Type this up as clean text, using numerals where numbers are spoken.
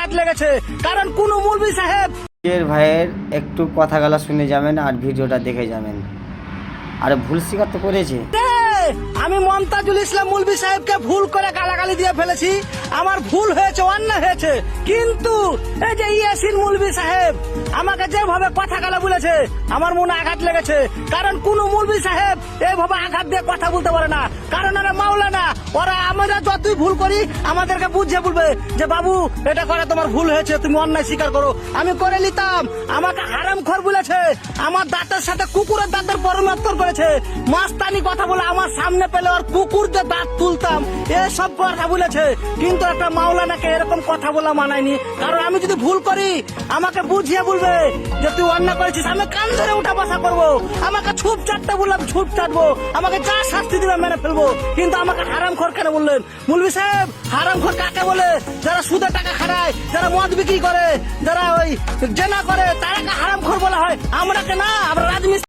আঘাত লেগেছে, কারণ কোন মৌলভী সাহেব এর ভাইয়ের একটু কথাগুলো শুনে যাবেন আর ভিডিওটা দেখে যাবেন। আর ভুল স্বীকার তো করেছে। আমি মমতাজুল ইসলাম মৌলভী সাহেবকে ভুল করে গালাগালি দিয়ে ফেলেছি, আমার ভুল হয়েছে, অন্যায় হয়েছে। কিন্তু এই যে ইয়াসিন মৌলভী সাহেব আমাকে যেভাবে কথা গালা বলেছে, আমার মনে আঘাত লেগেছে, কারণ কোন মৌলভী সাহেব এইভাবে আঘাত দিয়ে কথা বলতে পারে না, কারণ ওরা মাওলানা। ওরা আমরা যতই ভুল করি আমাদেরকে বুঝিয়ে বলবে যে বাবু এটা করে তোমার ভুল হয়েছে, তুমি অন্যায় স্বীকার করো। আমি করে নিতাম, আমাকে হারামখোর বলেছে, আমার দাঁতের সাথে কুকুরের দাঁতের পরিবর্তন করেছে, মাস্তানি কথা বলে আমার সামনে পেলে ওর কুকুর যে দাঁত তুলতাম এসব কথা বলেছে। কিন্তু একটা মাওলানাকে এরকম কথা বলা মানায়নি, কারণ আমি যদি ভুল করি আমাকে বুঝিয়ে বলবে যে তুই অন্যায় করেছিস, আমি কান ধরে উঠা বসা করবো, আমাকে ছুপ চাটতে বললাম ছুপ চাটবো, আমাকে যা শাস্তি দিবে মেনে ফেলবো। কিন্তু আমাকে হারামখোর কেন বললেন? মৌলভী সাহেব হারামখোর কাকে বলে? যারা সুদের টাকা খাটায়, যারা মদ বিক্রি করে, যারা ওই জেনা করে, তারাকে হারামখোর বলা হয়, আমরাকে না। আমরা